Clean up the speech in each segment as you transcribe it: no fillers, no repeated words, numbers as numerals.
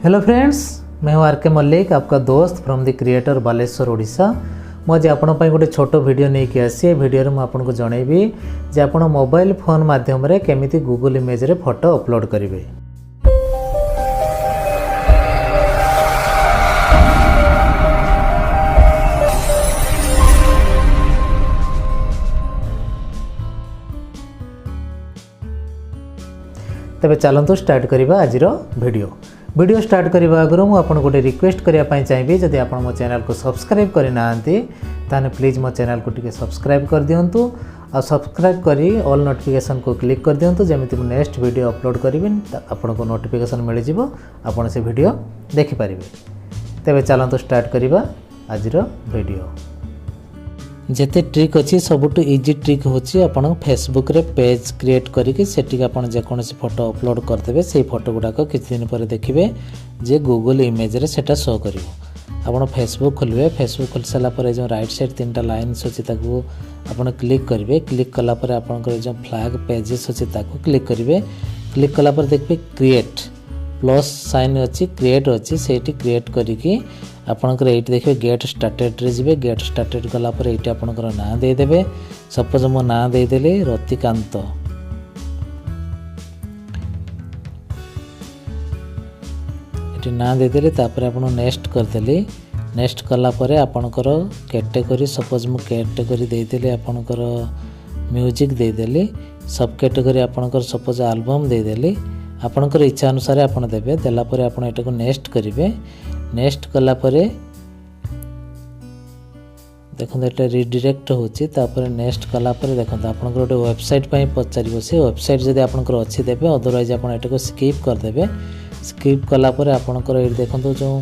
Hello friends, मैं हूं are के मल्लिक, आपका दोस्त from the creator Baleshwar Odisha. मुझे आपण गोटे छोट वीडियो नहीं कि आसी वीडियो में आपको जनइबी जे आप मोबाइल फोन माध्यम रे केमिति गूगल इमेज रे फोटो अपलोड करेंगे। तेबे चलतु स्टार्ट करवा आज वीडियो स्टार्ट करने आगे मुझे गोटे रिक्वेस्ट करने चाहिए, जदि आप मो चैनल को सब्सक्राइब करना ताने प्लीज़ मो चैनल को टिके सब्सक्राइब कर दिंतु और सब्सक्राइब करी ऑल नोटिफिकेशन को क्लिक कर दिंतु, जमी नेक्स्ट वीडियो अपलोड करी आपको नोटिफिकेशन मिल जाव, आप से वीडियो देखिपारे। तेबे चलतु स्टार्ट करवा आज वीडियो। जेते ट्रिक अच्छी सबुठ इजी ट्रिक होची आपण फेसबुक रे पेज क्रिएट करके सेटिक आपण जेकोसी फोटो अपलोड करदेबे। से फोटो गुडाक किछि दिन पर देखिबे जे गूगल इमेज रे सेटा शो करिवो। आपण फेसबुक खोलिबे, फेसबुक खोल साला पर जो राइट साइड तीनटा लाइन्स अछि ताकू आपण क्लिक करिवे। क्लिक कला पर आपनकर जो फ्लैग पेजेस अछि ताकू क्लिक करिवे। क्लिक कला पर देखबे क्रिएट प्लस साइन अच्छी क्रिएट अच्छी सेठी क्रिएट करिकी आपनकर एठी देखबे गेट स्टार्टेड रे जिवे। गेट स्टार्टेड कला पर एठी आपनकर नाम दे देबे। सपोज मो नाम दे देले रतिकांत। एठी नाम दे देले तापर आपण नेक्स्ट कर देली। नेक्स्ट कला पर आपनकर कैटेगरी सपोज मो कैटेगरी दे देले आपनकर म्यूजिक दे देली। सब कैटेगरी आपनकर सपोज एल्बम दे देली। आपनकर इच्छा अनुसार आपण देबे। देला पर आपण एटा को नेक्स्ट करिवे। नेक्स्ट कला परे देखो एटा रिडायरेक्ट होची। तापर नेक्स्ट कला परे देखो आपनकर गोटे वेबसाइट पई पचारिबो। से वेबसाइट जदि आपनकर अछि देबे, अदरवाइज आपण एटा को स्किप कर देबे। स्किप कला परे आपनकर ए देखो जो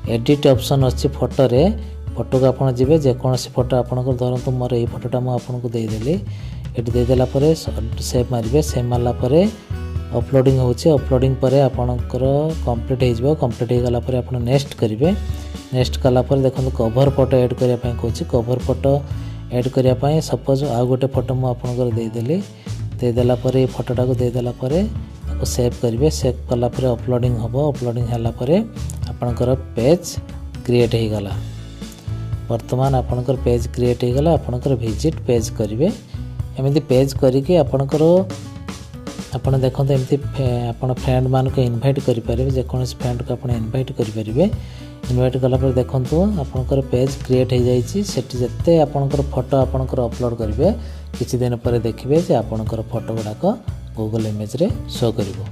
एडिट ऑप्शन अछि फोटो रे, फोटो को आपण जिवे जे कोनसी फोटो आपनकर धरंतु मोर ए फोटोटा म आपनको दे देली। एटी दे देला परे सेव मारिबे। सेव मारला परे अपलोडिंग होची। अपलोडिंग परे आपनकर कंप्लीट हो जिवो। कंप्लीट हो गला परे आपण नेक्स्ट करिवे। नेक्स्ट कला परे देखो कवर फोटो ऐड करिया पय कोची। कवर फोटो ऐड करिया पय सपोज आ गोटे फोटो म आपनकर दे देली। दे देला परे फोटोटा को दे देला परे आपको सेव करिवे। सेव कला परे अपलोडिंग हबो। अपलोडिंग हला परे आपनकर पेज क्रिएट हो गला। वर्तमान आपनकर पेज क्रिएट हो गला। आपनकर विजिट पेज करिवे। एमिति पेज करिके आपनकर आपण देखते एमती आपण फ्रेंड मान को इनवाइट करि परिबे। जे कोनस फ्रेंड को आपण इनवाइट करि परिबे। इनवाइट कला पर देखंतु आपनकर पेज क्रिएट हो जाईची। सेठी जत्ते आपनकर फोटो आपनकर अपलोड करिवे, किछि दिन पर देखिबे जे आपनकर फोटो गुडाक गूगल इमेज रे शो करिवो।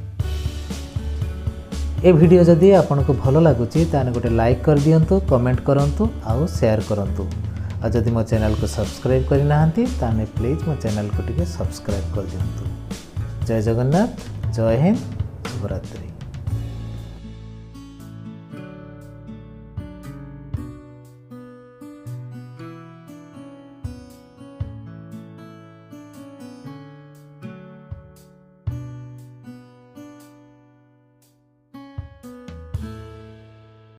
ए वीडियो जदि आपनको भलो लागुची ताने गोटे लाइक कर दियंतु, कमेंट करंतु आ शेयर करंतु। आ जदि मो चैनल को सब्सक्राइब करि नाहंती ताने प्लीज मो चैनल को टिके सब्सक्राइब कर दियंतु। जय जगन्नाथ, जय हिंद, शुभरात्रि।